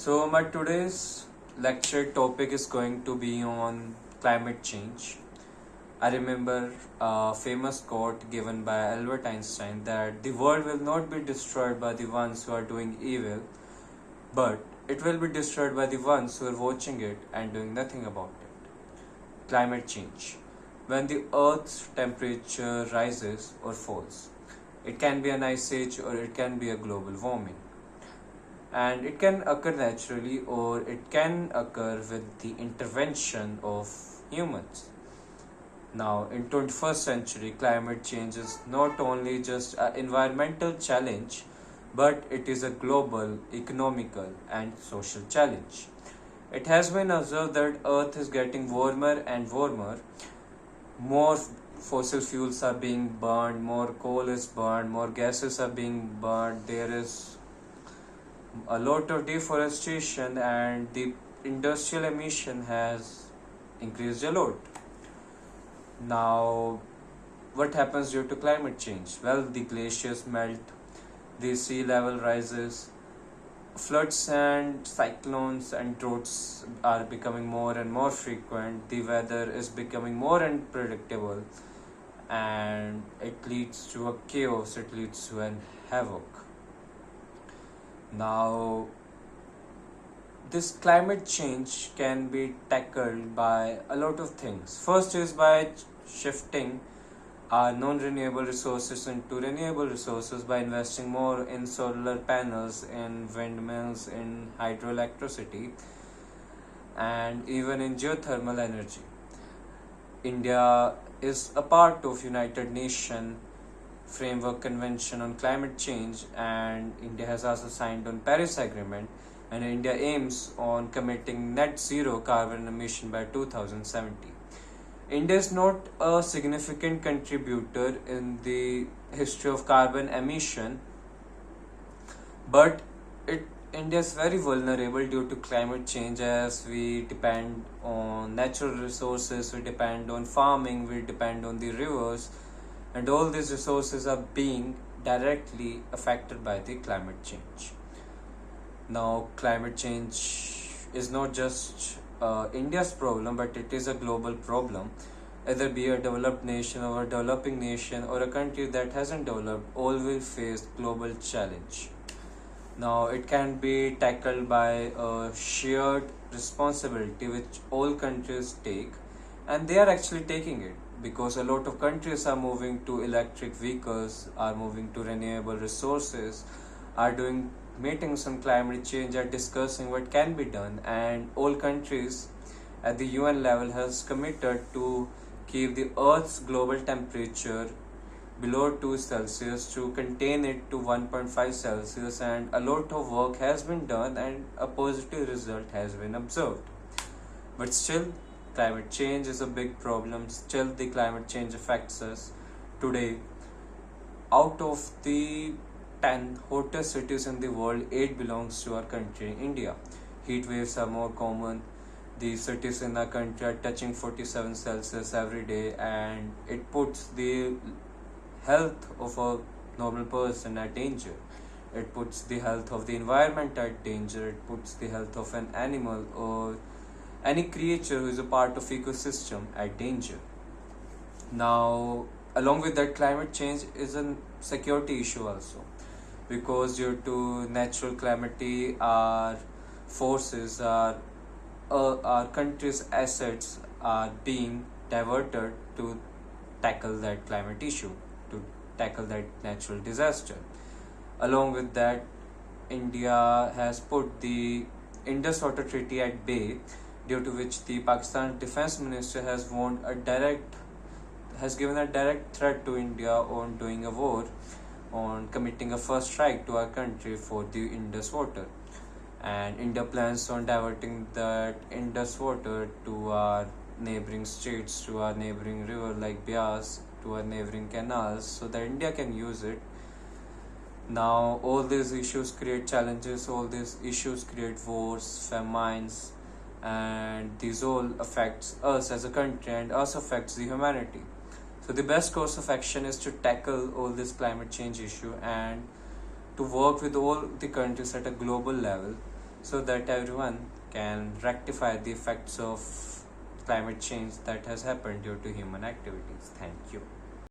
So my today's lecture topic is going to be on climate change. I remember a famous quote given by Albert Einstein that the world will not be destroyed by the ones who are doing evil, but it will be destroyed by the ones who are watching it and doing nothing about it. Climate change. When the Earth's temperature rises or falls, it can be an ice age or it can be a global warming, and it can occur naturally or it can occur with the intervention of humans. Now, in 21st century, climate change is not only just an environmental challenge, but it is a global, economical, and social challenge. It has been observed that Earth is getting warmer and warmer. More fossil fuels are being burned, more coal is burned, more gases are being burned. There is a lot of deforestation, and the industrial emission has increased a lot. Now, what happens due to climate change? Well, the glaciers melt, the sea level rises, floods and cyclones and droughts are becoming more and more frequent, the weather is becoming more unpredictable, and it leads to a chaos, it leads to an havoc. Now, this climate change can be tackled by a lot of things. First is by shifting our non-renewable resources into renewable resources by investing more in solar panels, in windmills, in hydroelectricity, and even in geothermal energy. India is a part of United Nations Framework Convention on Climate Change, and India has also signed on Paris Agreement, and India aims on committing net zero carbon emission by 2070. India is not a significant contributor in the history of carbon emission, but India is very vulnerable due to climate change, as we depend on natural resources, we depend on farming, we depend on the rivers, and all these resources are being directly affected by the climate change. Now, climate change is not just India's problem, but it is a global problem. Either be a developed nation or a developing nation or a country that hasn't developed, all will face global challenge. Now, it can be tackled by a shared responsibility which all countries take, and they are actually taking it because a lot of countries are moving to electric vehicles, are moving to renewable resources, are doing meetings on climate change, are discussing what can be done, and all countries at the UN level has committed to keep the Earth's global temperature below 2 Celsius, to contain it to 1.5 Celsius, and a lot of work has been done and a positive result has been observed. But still, climate change is a big problem. Still, the climate change affects us. Today, out of the 10 hottest cities in the world, 8 belongs to our country, India. Heat waves are more common. The cities in our country are touching 47 Celsius every day, and it puts the health of a normal person at danger. It puts the health of the environment at danger. It puts the health of an animal or any creature who is a part of ecosystem at danger. Now, along with that, climate change is a security issue also, because due to natural calamity, our forces, our country's assets are being diverted to tackle that climate issue, to tackle that natural disaster. Along with that, India has put the Indus Water Treaty at bay, due to which the Pakistan Defense Minister has given a direct threat to India on doing a war, on committing a first strike to our country for the Indus water. And India plans on diverting that Indus water to our neighboring states, to our neighboring river like Bias, to our neighboring canals, so that India can use it. Now, all these issues create challenges, all these issues create wars, famines, and these all affects us as a country, and us affects the humanity. So the best course of action is to tackle all this climate change issue and to work with all the countries at a global level, so that everyone can rectify the effects of climate change that has happened due to human activities. Thank you.